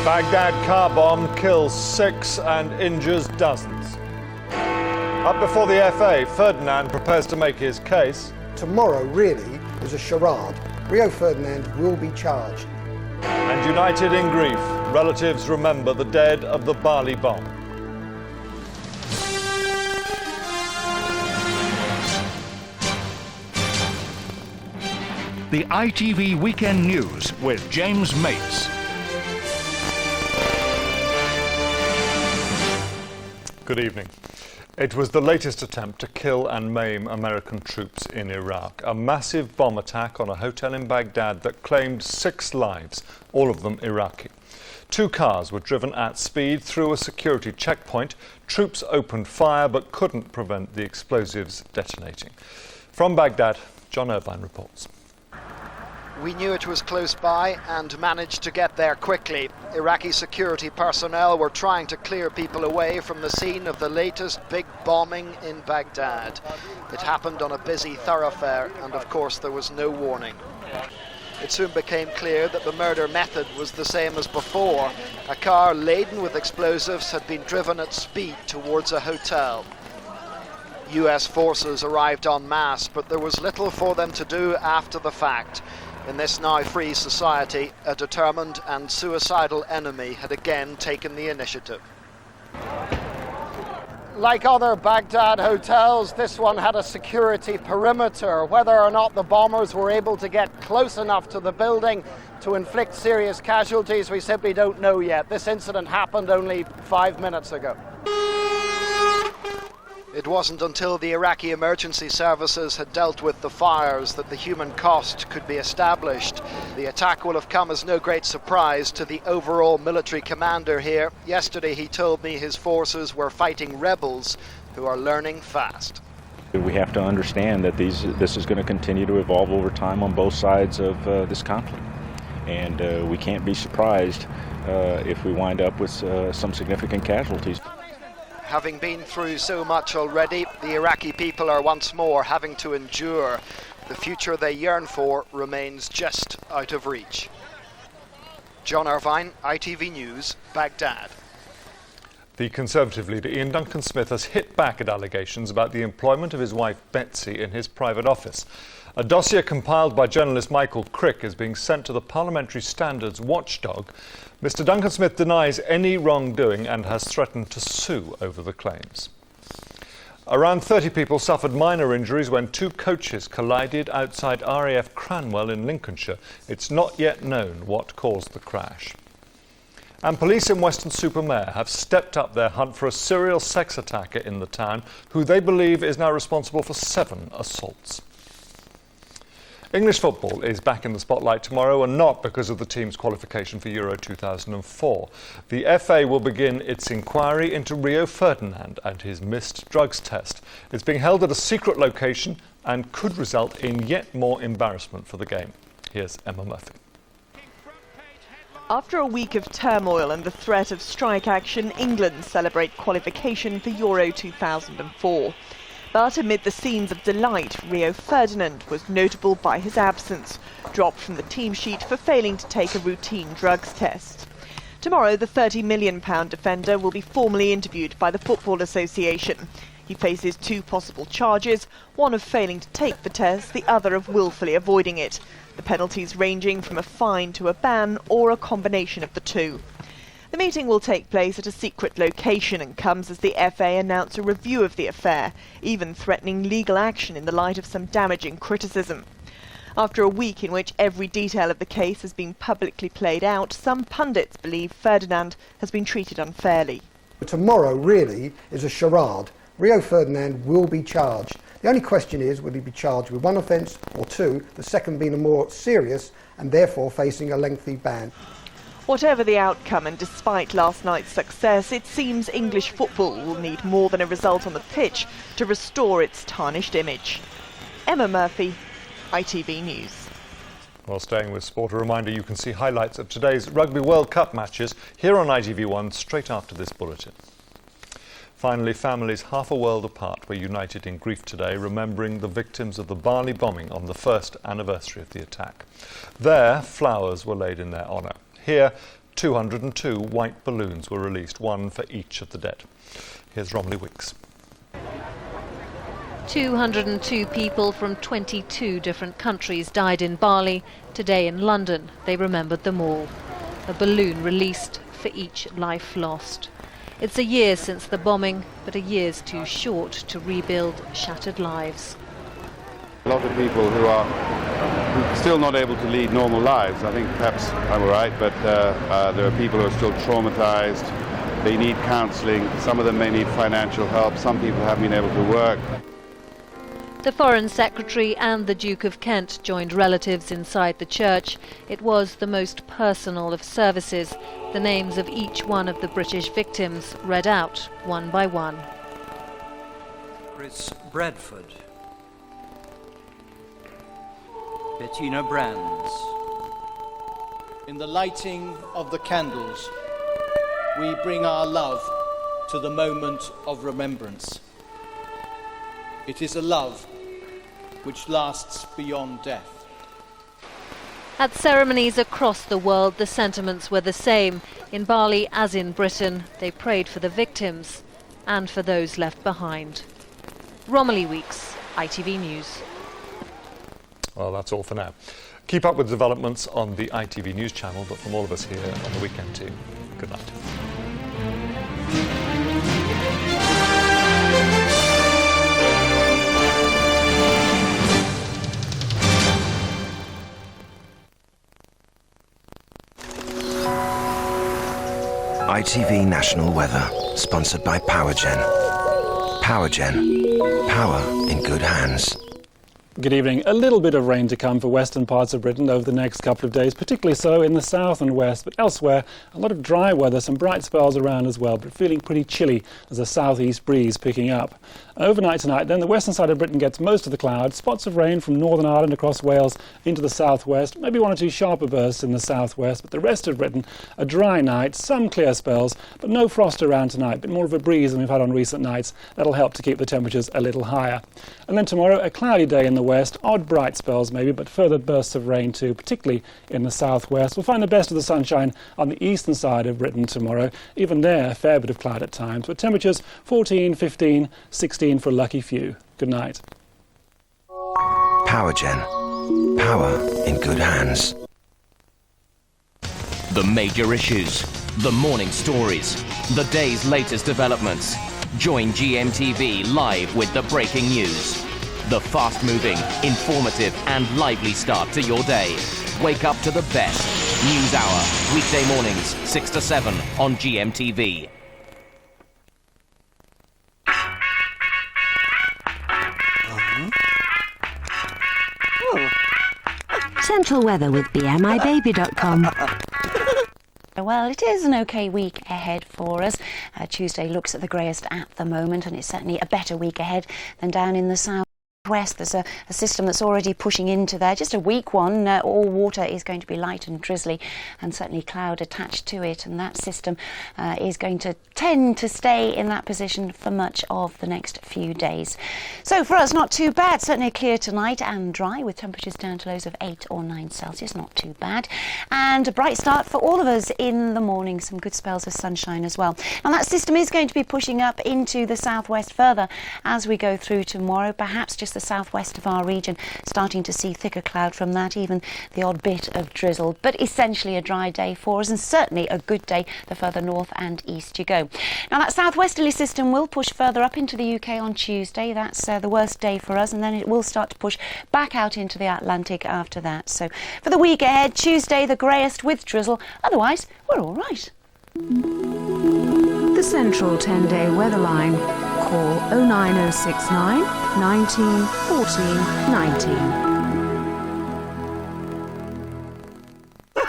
Baghdad car bomb kills 6 and injures dozens. Up before the FA, Ferdinand prepares to make his case. Tomorrow really is a charade. Rio Ferdinand will be charged. And united in grief, relatives remember the dead of the Bali bomb. The ITV Weekend News with James Mates. Good evening. It was the latest attempt to kill and maim American troops in Iraq. A massive bomb attack on a hotel in Baghdad that claimed 6 lives, all of them Iraqi. 2 cars were driven at speed through a security checkpoint. Troops opened fire but couldn't prevent the explosives detonating. From Baghdad, John Irvine reports. We knew it was close by and managed to get there quickly. Iraqi security personnel were trying to clear people away from the scene of the latest big bombing in Baghdad. It happened on a busy thoroughfare and of course there was no warning. It soon became clear that the murder method was the same as before. A car laden with explosives had been driven at speed towards a hotel. US forces arrived en masse, but there was little for them to do after the fact. In this now free society, a determined and suicidal enemy had again taken the initiative. Like other Baghdad hotels, this one had a security perimeter. Whether or not the bombers were able to get close enough to the building to inflict serious casualties, we simply don't know yet. This incident happened only 5 minutes ago. It wasn't until the Iraqi emergency services had dealt with the fires that the human cost could be established. The attack will have come as no great surprise to the overall military commander here. Yesterday he told me his forces were fighting rebels who are learning fast. We have to understand that this is going to continue to evolve over time on both sides of this conflict. And we can't be surprised if we wind up with some significant casualties. Having been through so much already, the Iraqi people are once more having to endure. The future they yearn for remains just out of reach. John Irvine, ITV News, Baghdad. The Conservative leader Ian Duncan Smith has hit back at allegations about the employment of his wife Betsy in his private office. A dossier compiled by journalist Michael Crick is being sent to the Parliamentary Standards Watchdog. Mr. Duncan Smith denies any wrongdoing and has threatened to sue over the claims. Around 30 people suffered minor injuries when 2 coaches collided outside RAF Cranwell in Lincolnshire. It's not yet known what caused the crash. And police in Weston-super-Mare have stepped up their hunt for a serial sex attacker in the town who they believe is now responsible for 7 assaults. English football is back in the spotlight tomorrow, and not because of the team's qualification for Euro 2004. The FA will begin its inquiry into Rio Ferdinand and his missed drugs test. It's being held at a secret location and could result in yet more embarrassment for the game. Here's Emma Murphy. After a week of turmoil and the threat of strike action, England celebrate qualification for Euro 2004. But amid the scenes of delight, Rio Ferdinand was notable by his absence, dropped from the team sheet for failing to take a routine drugs test. Tomorrow, the £30 million defender will be formally interviewed by the Football Association. He faces 2 possible charges, one of failing to take the test, the other of willfully avoiding it. The penalties ranging from a fine to a ban or a combination of the 2. The meeting will take place at a secret location and comes as the FA announce a review of the affair, even threatening legal action in the light of some damaging criticism. After a week in which every detail of the case has been publicly played out, some pundits believe Ferdinand has been treated unfairly. Tomorrow really is a charade. Rio Ferdinand will be charged. The only question is, will he be charged with 1 offence or 2, the second being a more serious and therefore facing a lengthy ban. Whatever the outcome, and despite last night's success, it seems English football will need more than a result on the pitch to restore its tarnished image. Emma Murphy, ITV News. While staying with sport, a reminder you can see highlights of today's Rugby World Cup matches here on ITV1 straight after this bulletin. Finally, families half a world apart were united in grief today, remembering the victims of the Bali bombing on the 1st anniversary of the attack. There, flowers were laid in their honour. Here, 202 white balloons were released, one for each of the dead. Here's Romilly Weeks. 202 people from 22 different countries died in Bali. Today in London, they remembered them all. A balloon released for each life lost. It's a year since the bombing, but a year's too short to rebuild shattered lives. A lot of people who are still not able to lead normal lives. I think perhaps I'm all right, but there are people who are still traumatized. They need counselling. Some of them may need financial help. Some people haven't been able to work. The Foreign Secretary and the Duke of Kent joined relatives inside the church. It was the most personal of services. The names of each one of the British victims read out one by one. Chris Bradford, Bettina Brands. In the lighting of the candles, we bring our love to the moment of remembrance. It is a love which lasts beyond death. At ceremonies across the world, the sentiments were the same. In Bali, as in Britain, they prayed for the victims and for those left behind. Romilly Weeks, ITV News. Well, that's all for now. Keep up with developments on the ITV News channel, but from all of us here on the Weekend Team, good night. ITV National Weather, sponsored by Powergen. Powergen, power in good hands. Good evening. A little bit of rain to come for western parts of Britain over the next couple of days, particularly so in the south and west, but elsewhere a lot of dry weather, some bright spells around as well, but feeling pretty chilly as a southeast breeze picking up. Overnight tonight then, the western side of Britain gets most of the clouds, spots of rain from Northern Ireland across Wales into the southwest, maybe one or two sharper bursts in the southwest, but the rest of Britain a dry night, some clear spells, but no frost around tonight, a bit more of a breeze than we've had on recent nights. That'll help to keep the temperatures a little higher. And then tomorrow a cloudy day in the west, odd bright spells maybe, but further bursts of rain too, particularly in the southwest. We'll find the best of the sunshine on the eastern side of Britain tomorrow. Even there, a fair bit of cloud at times, but temperatures 14, 15, 16 for a lucky few. Good night. Powergen, power in good hands. The major issues, the morning stories, the day's latest developments. Join GMTV live with the breaking news. The fast-moving, informative and lively start to your day. Wake up to the best. News Hour, weekday mornings, 6 to 7 on GMTV. Central weather with BMIBaby.com. Well, it is an okay week ahead for us. Tuesday looks at the greyest at the moment, and it's certainly a better week ahead than down in the south. West, there's a system that's already pushing into there, just a weak one. All water is going to be light and drizzly and certainly cloud attached to it, and that system is going to tend to stay in that position for much of the next few days. So for us, not too bad. Certainly clear tonight and dry with temperatures down to lows of 8 or 9 Celsius, not too bad. And a bright start for all of us in the morning, some good spells of sunshine as well. And that system is going to be pushing up into the southwest further as we go through tomorrow, perhaps just the southwest of our region, starting to see thicker cloud from that, even the odd bit of drizzle, but essentially a dry day for us, and certainly a good day the further north and east you go. Now that southwesterly system will push further up into the UK on Tuesday. That's the worst day for us, and then it will start to push back out into the Atlantic after that. So for the week ahead, Tuesday the greyest with drizzle, otherwise we're all right. The Central 10-day weather line. Call 09069 19 14 19.